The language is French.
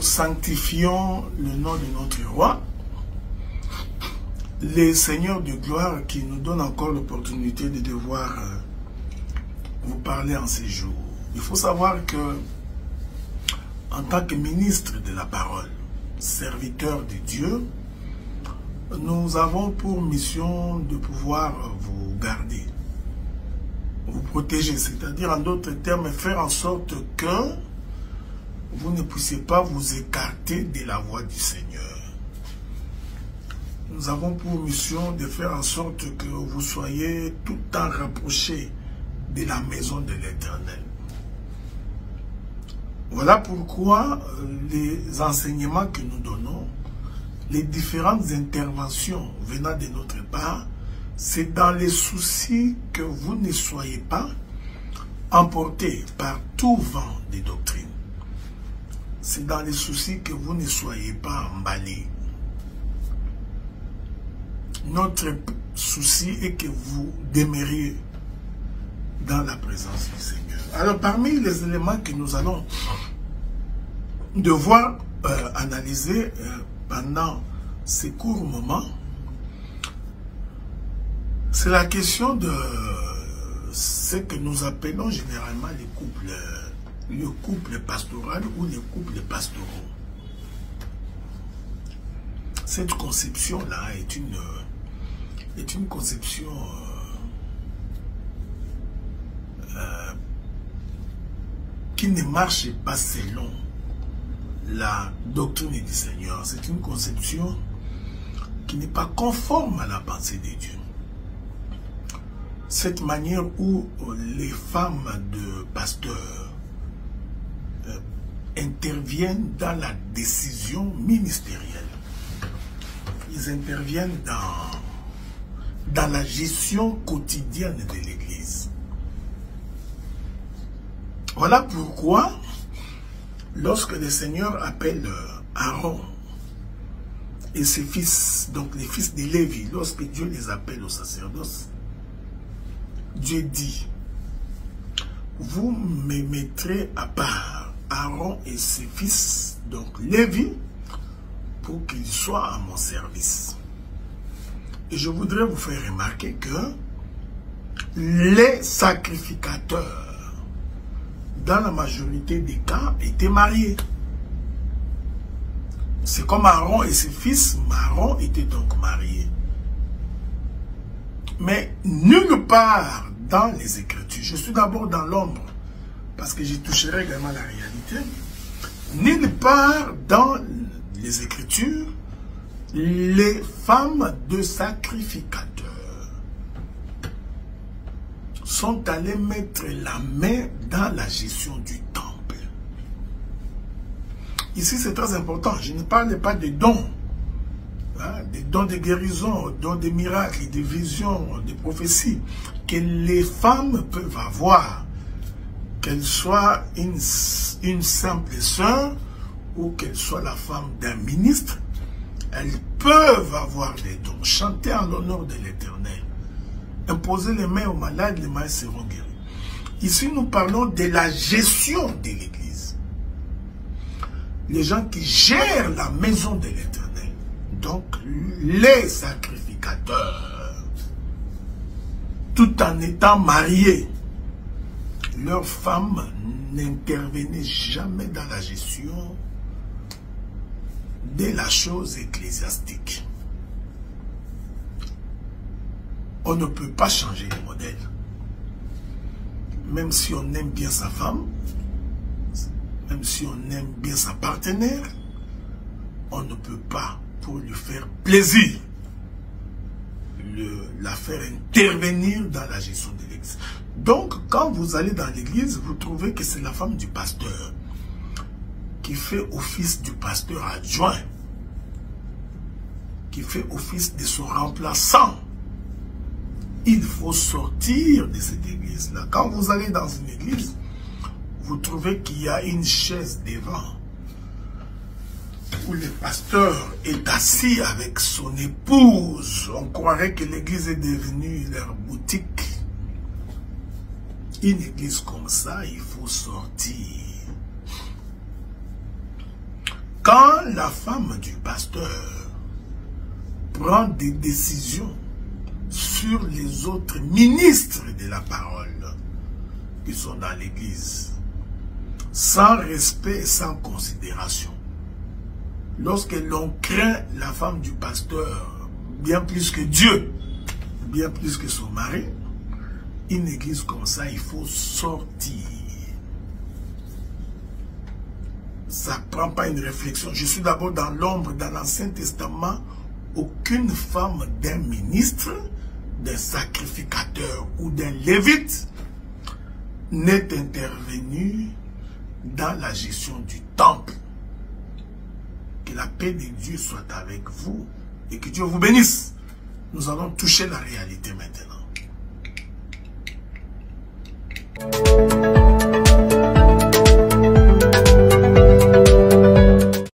Nous sanctifions le nom de notre roi, le Seigneur de gloire qui nous donne encore l'opportunité de devoir vous parler en ces jours. Il faut savoir que, en tant que ministre de la parole, serviteur de Dieu, nous avons pour mission de pouvoir vous garder, vous protéger, c'est-à-dire en d'autres termes, faire en sorte que vous ne puissiez pas vous écarter de la voie du Seigneur. Nous avons pour mission de faire en sorte que vous soyez tout le temps rapprochés de la maison de l'Éternel. Voilà pourquoi les enseignements que nous donnons, les différentes interventions venant de notre part, c'est dans les soucis que vous ne soyez pas emportés par tout vent de doctrine. C'est dans les soucis que vous ne soyez pas emballés. Notre souci est que vous demeuriez dans la présence du Seigneur. Alors, parmi les éléments que nous allons devoir analyser pendant ces courts moments, c'est la question de ce que nous appelons généralement le couple pastoral ou les couples pastoraux. Cette conception-là est une conception qui ne marche pas selon la doctrine du Seigneur. C'est une conception qui n'est pas conforme à la pensée de Dieu. Cette manière où les femmes de pasteurs interviennent dans la décision ministérielle. Ils interviennent dans la gestion quotidienne de l'Église. Voilà pourquoi, lorsque le Seigneur appelle Aaron et ses fils, donc les fils de Lévi, lorsque Dieu les appelle au sacerdoce, Dieu dit, vous me mettrez à part Aaron et ses fils, donc Lévi, pour qu'ils soient à mon service. Et je voudrais vous faire remarquer que les sacrificateurs, dans la majorité des cas, étaient mariés. C'est comme Aaron et ses fils, Aaron était donc marié. Mais nulle part dans les Écritures, je suis d'abord dans l'ombre, parce que j'y toucherai également la réalité, nulle part dans les Écritures, les femmes de sacrificateurs sont allées mettre la main dans la gestion du temple. Ici, c'est très important. Je ne parle pas des dons, des dons de guérison, dons de miracles, des visions, des prophéties que les femmes peuvent avoir, qu'elles soient une simple sœur ou qu'elle soit la femme d'un ministre. Elles peuvent avoir des dons, chanter en l'honneur de l'Éternel, imposer les mains aux malades, les malades seront guéris. Ici, nous parlons de la gestion de l'Église. Les gens qui gèrent la maison de l'Éternel, donc les sacrificateurs, tout en étant mariés, leurs femmes n'intervenaient jamais dans la gestion de la chose ecclésiastique. On ne peut pas changer le modèle. Même si on aime bien sa femme, même si on aime bien sa partenaire, on ne peut pas, pour lui faire plaisir, la faire intervenir dans la gestion de l'Église. Donc, quand vous allez dans l'Église, vous trouvez que c'est la femme du pasteur qui fait office du pasteur adjoint, qui fait office de son remplaçant. Il faut sortir de cette église-là. Quand vous allez dans une église, vous trouvez qu'il y a une chaise devant où le pasteur est assis avec son épouse. On croirait que l'église est devenue leur boutique. Une église comme ça, il faut sortir. Quand la femme du pasteur prend des décisions sur les autres ministres de la parole qui sont dans l'église, sans respect et sans considération, lorsque l'on craint la femme du pasteur bien plus que Dieu, bien plus que son mari, une église comme ça, il faut sortir. Ça ne prend pas une réflexion. Je suis d'abord dans l'ombre, dans l'Ancien Testament, aucune femme d'un ministre, d'un sacrificateur ou d'un lévite n'est intervenue dans la gestion du temple. Que la paix de Dieu soit avec vous et que Dieu vous bénisse. Nous allons toucher la réalité maintenant.